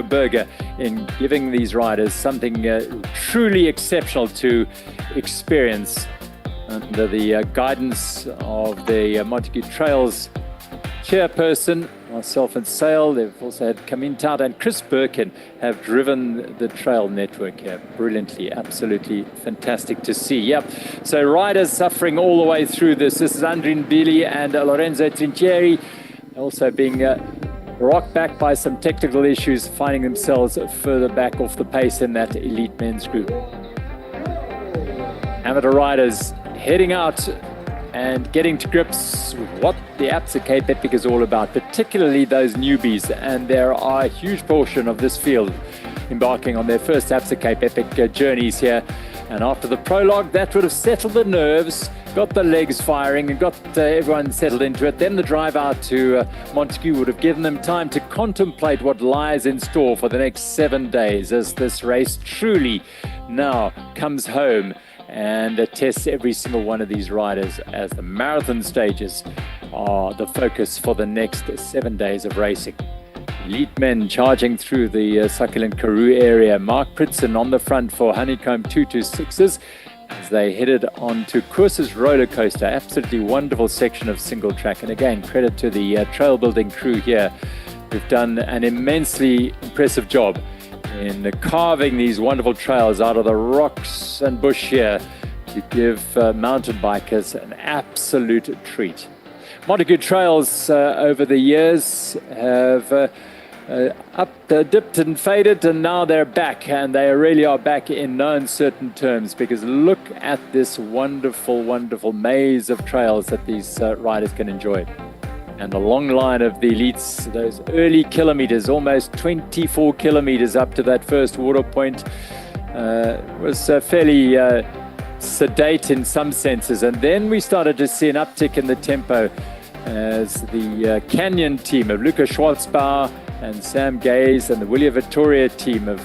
Berger in giving these riders something truly exceptional to experience under the guidance of the Montague Trails chairperson, myself and Sale. They've also had Kamintat and Chris Birkin have driven the trail network here brilliantly. Absolutely fantastic to see. Yep. So riders suffering all the way through this. This is Andrin Billy and Lorenzo Trinchieri also being rocked back by some technical issues, finding themselves further back off the pace in that elite men's group. Amateur riders heading out and getting to grips with what the Absa Cape Epic is all about, particularly those newbies. And there are a huge portion of this field embarking on their first Absa Cape Epic journeys here. And after the prologue, that would have settled the nerves, got the legs firing and got everyone settled into it. Then the drive out to Montague would have given them time to contemplate what lies in store for the next 7 days as this race truly now comes home and tests every single one of these riders as the marathon stages are the focus for the next 7 days of racing. Elite men charging through the succulent Karoo area. Mark Pritson on the front for Honeycomb 226s as they headed on to Koos's roller coaster. Absolutely wonderful section of single track. And again, credit to the trail building crew here who've done an immensely impressive job in carving these wonderful trails out of the rocks and bush here to give mountain bikers an absolute treat. Montague Trails over the years have dipped and faded, and now they're back, and they really are back in no uncertain terms, because look at this wonderful, wonderful maze of trails that these riders can enjoy. And the long line of the elites, those early kilometers, almost 24 kilometers up to that first water point, was fairly sedate in some senses. And then we started to see an uptick in the tempo as the Canyon team of Luca Schwartzbauer and Sam Gaze and the Willia Vittoria team of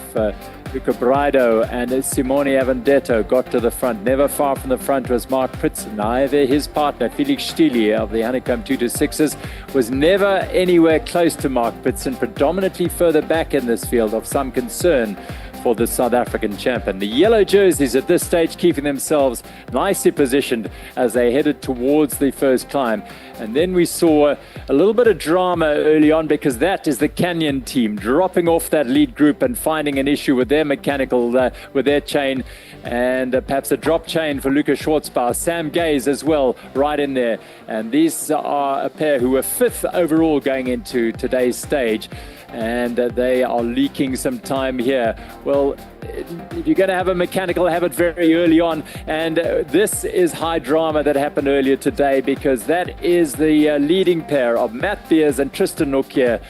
Luca Braido and Simone Avendetto got to the front. Never far from the front was Mark Pritson. Neither his partner, Felix Stili of the Honeycomb 226s, was never anywhere close to Mark Pritson, predominantly further back in this field, of some concern for the South African champion. The yellow jerseys at this stage keeping themselves nicely positioned as they headed towards the first climb. And then we saw a little bit of drama early on, because that is the Canyon team dropping off that lead group and finding an issue with their mechanical, with their chain, and perhaps a drop chain for Luca Schwartzbauer. Sam Gaze as well, right in there. And these are a pair who were 5th overall going into today's stage. And they are leaking some time here. Well, if you're going to have a mechanical, have it very early on. And this is high drama that happened earlier today, because that is the leading pair of Matt Beers and Tristan Nokier,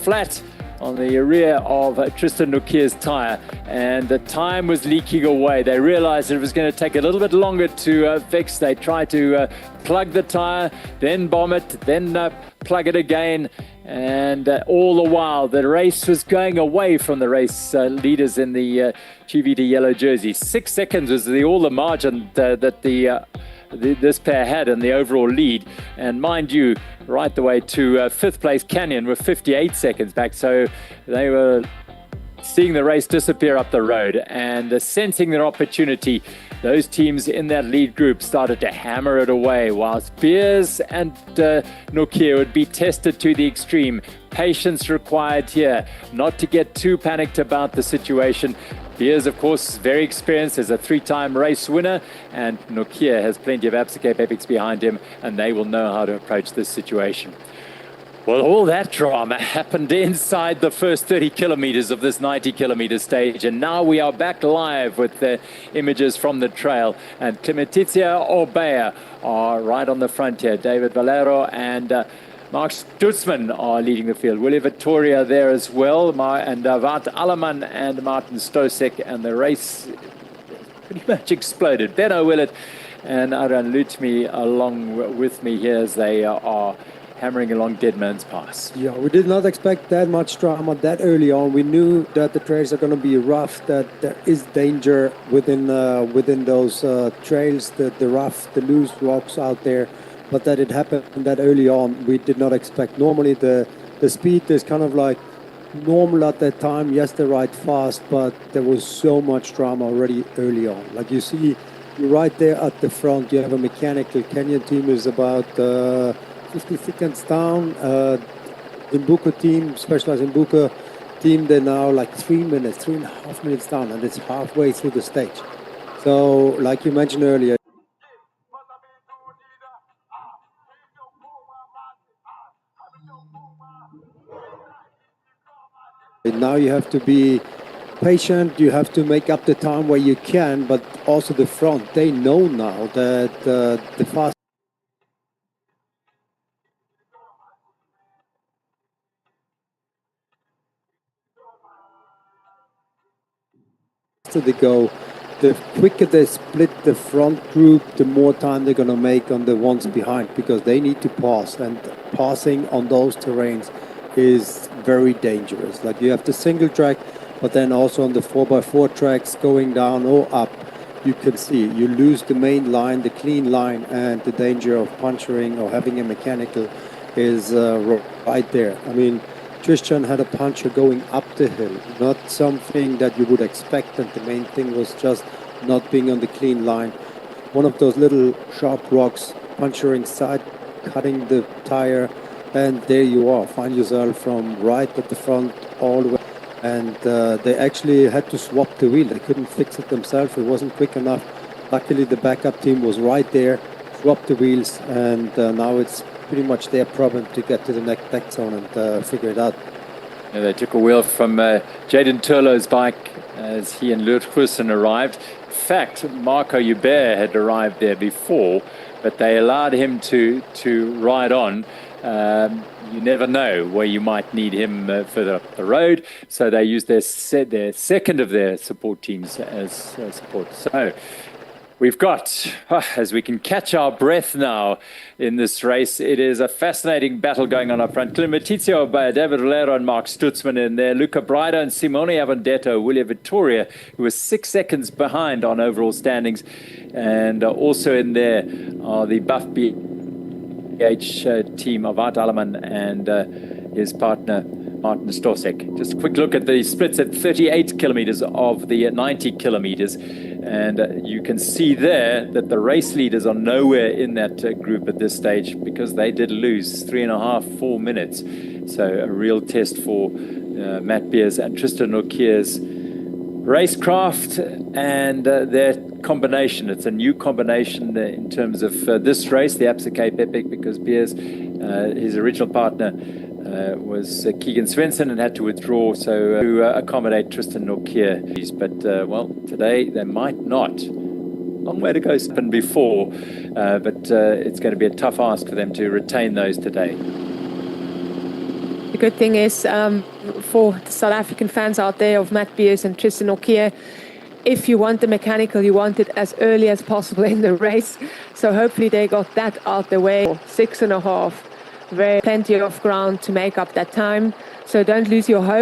flat on the rear of Tristan Nokier's tyre, and the time was leaking away. They realized it was going to take a little bit longer to fix. They tried to plug the tyre, then bomb it, then plug it again, and all the while the race was going away from the race leaders in the GVD yellow jersey. 6 seconds was all the margin that this pair had in the overall lead, and mind you, right the way to 5th place Canyon with 58 seconds back. So they were seeing the race disappear up the road, and sensing their opportunity, those teams in that lead group started to hammer it away, whilst Beers and Nokia would be tested to the extreme. Patience required here, not to get too panicked about the situation. Beers, of course, very experienced as a 3-time race winner, and Nokia has plenty of Absa Cape Epics behind him, and they will know how to approach this situation. Well, all that drama happened inside the first 30 kilometers of this 90-kilometer stage, and now we are back live with the images from the trail, and Clementizia Orbea are right on the front here. David Valero and Mark Stutzman are leading the field. Willie Vittoria there as well, and Wout Alleman and Martin Stosek, and the race pretty much exploded. Benno Willett and Aran Lutmi along with me here as they are hammering along Dead Man's Pass. Yeah, we did not expect that much drama that early on. We knew that the trails are going to be rough, that there is danger within those trails, the rough, the loose rocks out there. But that it happened that early on, we did not expect. Normally the speed is kind of like normal at that time. Yes, they ride fast, but there was so much drama already early on. Like you see, you're right there at the front. You have a mechanical. Kenyan team is about 50 seconds down. Imbuka team, Specialized Imbuka team, they're now like 3.5 minutes down, and it's halfway through the stage. So, like you mentioned earlier, now you have to be patient. You have to make up the time where you can, but also the front. They know now that the faster they go, the quicker they split the front group, the more time they're going to make on the ones behind, because they need to pass, and passing on those terrains is very dangerous. Like you have the single track, but then also on the 4x4 tracks going down or up, you can see you lose the main line, the clean line, and the danger of puncturing or having a mechanical is right there. I mean, Tristan had a puncher going up the hill, not something that you would expect, and the main thing was just not being on the clean line. One of those little sharp rocks puncturing side, cutting the tire, and there you are. Find yourself from right at the front all the way. And they actually had to swap the wheel. They couldn't fix it themselves. It wasn't quick enough. Luckily, the backup team was right there, swapped the wheels, and now it's pretty much their problem to get to the next tech zone and figure it out. Yeah, they took a wheel from Jaden Turlow's bike as he and Lurthusen arrived. In fact, Marco Hubert had arrived there before, but they allowed him to ride on. You never know where you might need him further up the road, so they used their second of their support teams as support. So we've got, as we can catch our breath now in this race, it is a fascinating battle going on up front. Climatizio by David Rolero and Mark Stutzman in there. Luca Brido and Simone Avondetto, William Vittoria, who was 6 seconds behind on overall standings. And also in there are the Buff BH team of Art Alleman and his partner, Martin Stosek. Just a quick look at the splits at 38 kilometers of the 90 kilometers. And you can see there that the race leaders are nowhere in that group at this stage, because they did lose 3.5-4 minutes. So a real test for Matt Beers and Tristan Nokier's racecraft and their combination. It's a new combination in terms of this race, the Absa Cape Epic, because Beers, his original partner, was Keegan Svensson and had to withdraw, so to accommodate Tristan Nokier. But, well, today they might not. Long way to go before, but it's going to be a tough ask for them to retain those today. The good thing is, for the South African fans out there of Matt Beers and Tristan Nokier, if you want the mechanical, you want it as early as possible in the race. So hopefully they got that out the way. 6.5. Very plenty of ground to make up that time, so don't lose your hope.